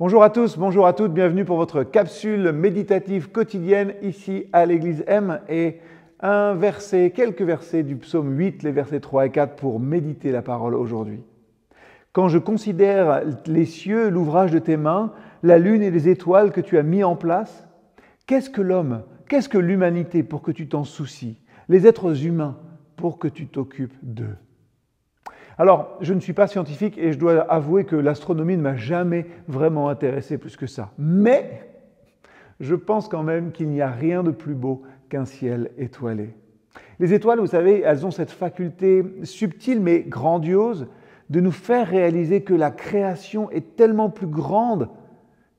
Bonjour à tous, bonjour à toutes, bienvenue pour votre capsule méditative quotidienne ici à l'Église M et quelques versets du psaume 8, les versets 3 et 4 pour méditer la parole aujourd'hui. Quand je considère les cieux, l'ouvrage de tes mains, la lune et les étoiles que tu as mis en place, qu'est-ce que l'homme, qu'est-ce que l'humanité pour que tu t'en soucies, les êtres humains pour que tu t'occupes d'eux? Alors, je ne suis pas scientifique et je dois avouer que l'astronomie ne m'a jamais vraiment intéressé plus que ça. Mais je pense quand même qu'il n'y a rien de plus beau qu'un ciel étoilé. Les étoiles, vous savez, elles ont cette faculté subtile mais grandiose de nous faire réaliser que la création est tellement plus grande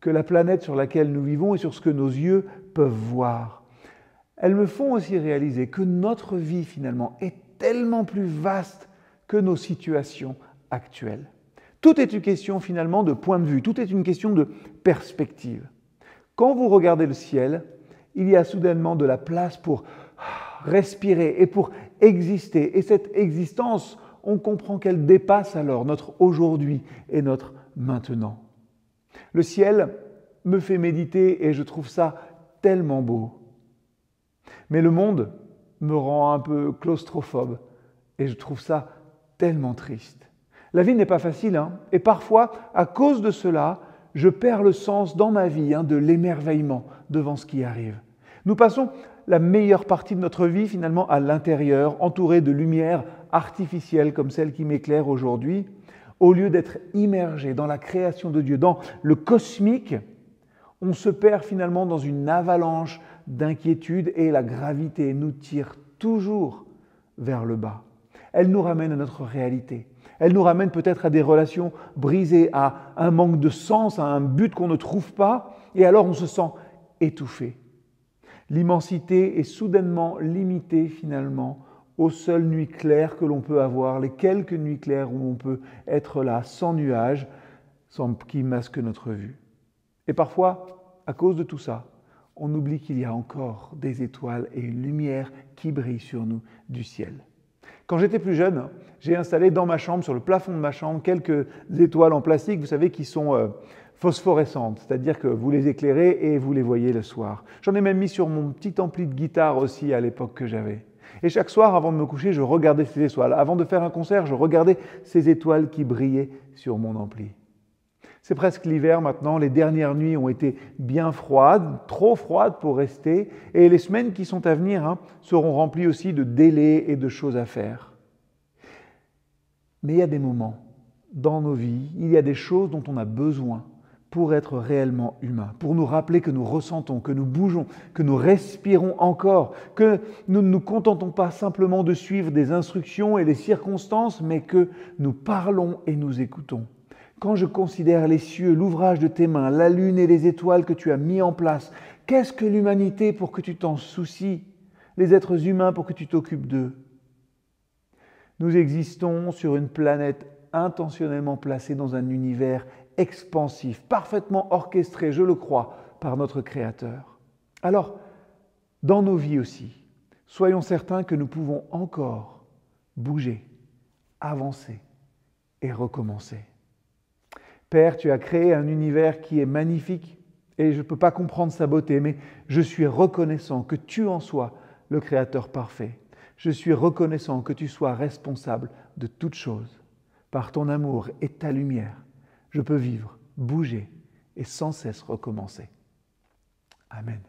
que la planète sur laquelle nous vivons et sur ce que nos yeux peuvent voir. Elles me font aussi réaliser que notre vie finalement est tellement plus vaste que nos situations actuelles. Tout est une question finalement de point de vue, tout est une question de perspective. Quand vous regardez le ciel, il y a soudainement de la place pour respirer et pour exister. Et cette existence, on comprend qu'elle dépasse alors notre aujourd'hui et notre maintenant. Le ciel me fait méditer et je trouve ça tellement beau. Mais le monde me rend un peu claustrophobe et je trouve ça tellement triste. La vie n'est pas facile, et parfois, à cause de cela, je perds le sens dans ma vie de l'émerveillement devant ce qui arrive. Nous passons la meilleure partie de notre vie finalement à l'intérieur, entourés de lumière artificielle comme celle qui m'éclaire aujourd'hui, au lieu d'être immergés dans la création de Dieu, dans le cosmique. On se perd finalement dans une avalanche d'inquiétude et la gravité nous tire toujours vers le bas. Elle nous ramène à notre réalité. Elle nous ramène peut-être à des relations brisées, à un manque de sens, à un but qu'on ne trouve pas, et alors on se sent étouffé. L'immensité est soudainement limitée finalement aux seules nuits claires que l'on peut avoir, les quelques nuits claires où on peut être là sans nuages, qui masquent notre vue. Et parfois, à cause de tout ça, on oublie qu'il y a encore des étoiles et une lumière qui brille sur nous du ciel. Quand j'étais plus jeune, j'ai installé dans ma chambre, sur le plafond de ma chambre, quelques étoiles en plastique, vous savez, qui sont phosphorescentes, c'est-à-dire que vous les éclairez et vous les voyez le soir. J'en ai même mis sur mon petit ampli de guitare aussi à l'époque que j'avais. Et chaque soir, avant de me coucher, je regardais ces étoiles. Avant de faire un concert, je regardais ces étoiles qui brillaient sur mon ampli. C'est presque l'hiver maintenant, les dernières nuits ont été bien froides, trop froides pour rester, et les semaines qui sont à venir seront remplies aussi de délais et de choses à faire. Mais il y a des moments dans nos vies, il y a des choses dont on a besoin pour être réellement humain, pour nous rappeler que nous ressentons, que nous bougeons, que nous respirons encore, que nous ne nous contentons pas simplement de suivre des instructions et des circonstances, mais que nous parlons et nous écoutons. Quand je considère les cieux, l'ouvrage de tes mains, la lune et les étoiles que tu as mis en place, qu'est-ce que l'humanité pour que tu t'en soucies, les êtres humains pour que tu t'occupes d'eux? Nous existons sur une planète intentionnellement placée dans un univers expansif, parfaitement orchestré, je le crois, par notre Créateur. Alors, dans nos vies aussi, soyons certains que nous pouvons encore bouger, avancer et recommencer. Père, tu as créé un univers qui est magnifique et je ne peux pas comprendre sa beauté, mais je suis reconnaissant que tu en sois le Créateur parfait. Je suis reconnaissant que tu sois responsable de toutes choses. Par ton amour et ta lumière, je peux vivre, bouger et sans cesse recommencer. Amen.